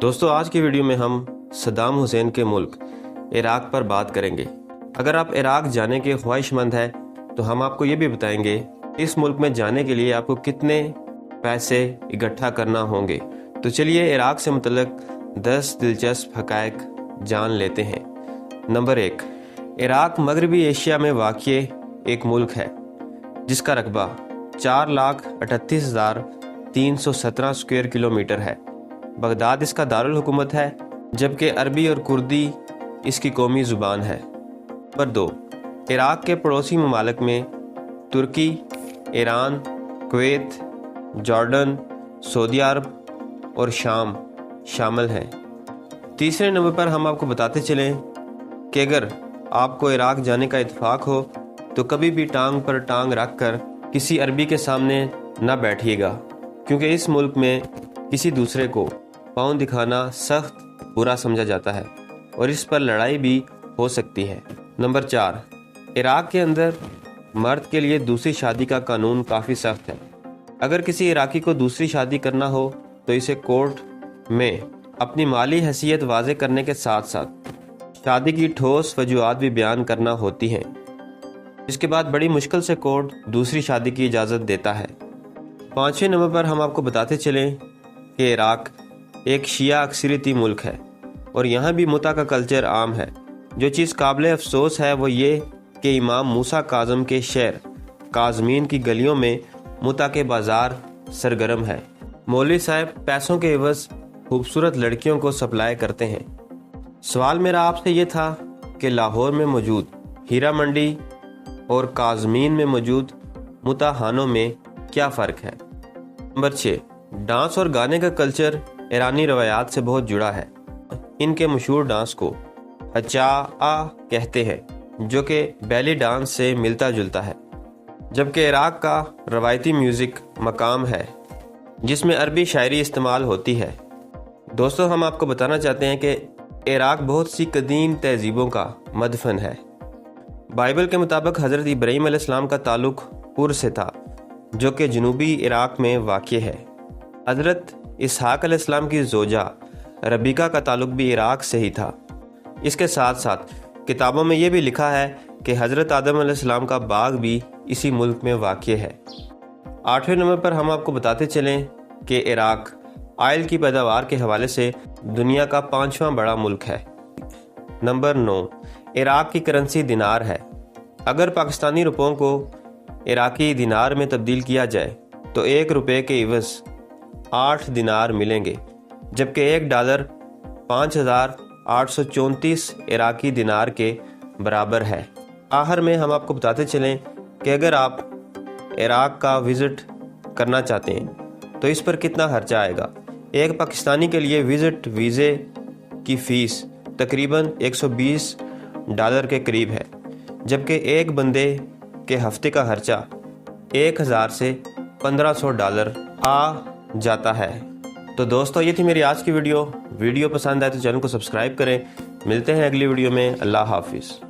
دوستو آج کی ویڈیو میں ہم صدام حسین کے ملک عراق پر بات کریں گے۔ اگر آپ عراق جانے کے خواہش مند ہیں تو ہم آپ کو یہ بھی بتائیں گے اس ملک میں جانے کے لیے آپ کو کتنے پیسے اکٹھا کرنا ہوں گے۔ تو چلیے عراق سے متعلق 10 دلچسپ حقائق جان لیتے ہیں۔ نمبر 1، عراق مغربی ایشیا میں واقع ایک ملک ہے جس کا رقبہ 4,38,317 اسکوائر کلومیٹر ہے۔ بغداد اس کا دارالحکومت ہے جبکہ عربی اور کردی اس کی قومی زبان ہے۔ نمبر 2، عراق کے پڑوسی ممالک میں ترکی، ایران، کویت، جارڈن، سعودی عرب اور شام شامل ہیں۔ تیسرے نمبر پر ہم آپ کو بتاتے چلیں کہ اگر آپ کو عراق جانے کا اتفاق ہو تو کبھی بھی ٹانگ پر ٹانگ رکھ کر کسی عربی کے سامنے نہ بیٹھیے گا، کیونکہ اس ملک میں کسی دوسرے کو پاؤں دکھانا سخت برا سمجھا جاتا ہے اور اس پر لڑائی بھی ہو سکتی ہے۔ نمبر 4، عراق کے اندر مرد کے لیے دوسری شادی کا قانون کافی سخت ہے۔ اگر کسی عراقی کو دوسری شادی کرنا ہو تو اسے کورٹ میں اپنی مالی حیثیت واضح کرنے کے ساتھ ساتھ شادی کی ٹھوس وجوہات بھی بیان کرنا ہوتی ہیں، اس کے بعد بڑی مشکل سے کورٹ دوسری شادی کی اجازت دیتا ہے۔ 5ویں نمبر پر ہم آپ کو بتاتے چلیں کہ عراق ایک شیعہ اکثریتی ملک ہے اور یہاں بھی متع کا کلچر عام ہے۔ جو چیز قابل افسوس ہے وہ یہ کہ امام موسیٰ کاظم کے شہر کاظمین کی گلیوں میں متع کے بازار سرگرم ہے۔ مولوی صاحب پیسوں کے عوض خوبصورت لڑکیوں کو سپلائی کرتے ہیں۔ سوال میرا آپ سے یہ تھا کہ لاہور میں موجود ہیرا منڈی اور کاظمین میں موجود متع خانوں میں کیا فرق ہے؟ نمبر 6، ڈانس اور گانے کا کلچر ایرانی روایات سے بہت جڑا ہے۔ ان کے مشہور ڈانس کو ہچا کہتے ہیں جو کہ بیلی ڈانس سے ملتا جلتا ہے، جبکہ عراق کا روایتی میوزک مقام ہے جس میں عربی شاعری استعمال ہوتی ہے۔ دوستو ہم آپ کو بتانا چاہتے ہیں کہ عراق بہت سی قدیم تہذیبوں کا مدفن ہے۔ بائبل کے مطابق حضرت ابراہیم علیہ السلام کا تعلق پور سے تھا جو کہ جنوبی عراق میں واقع ہے۔ حضرت اسحاق علیہ السلام کی زوجہ ربیکہ کا تعلق بھی عراق سے ہی تھا۔ اس کے ساتھ ساتھ کتابوں میں یہ بھی لکھا ہے کہ حضرت آدم علیہ السلام کا باغ بھی اسی ملک میں واقع ہے۔ 8ویں نمبر پر ہم آپ کو بتاتے چلیں کہ عراق آئل کی پیداوار کے حوالے سے دنیا کا 5واں بڑا ملک ہے۔ نمبر 9، عراق کی کرنسی دینار ہے۔ اگر پاکستانی روپوں کو عراقی دینار میں تبدیل کیا جائے تو 1 روپے کے عوض 8 دینار ملیں گے، جبکہ $1 5,834 عراقی دینار کے برابر ہے۔ آخر میں ہم آپ کو بتاتے چلیں کہ اگر آپ عراق کا وزٹ کرنا چاہتے ہیں تو اس پر کتنا خرچہ آئے گا۔ ایک پاکستانی کے لیے وزٹ ویزے کی فیس تقریباً $120 کے قریب ہے، جبکہ ایک بندے کے ہفتے کا خرچہ 1,000 سے $1,500 آ جاتا ہے۔ تو دوستو یہ تھی میری آج کی ویڈیو پسند آئے تو چینل کو سبسکرائب کریں۔ ملتے ہیں اگلی ویڈیو میں۔ اللہ حافظ۔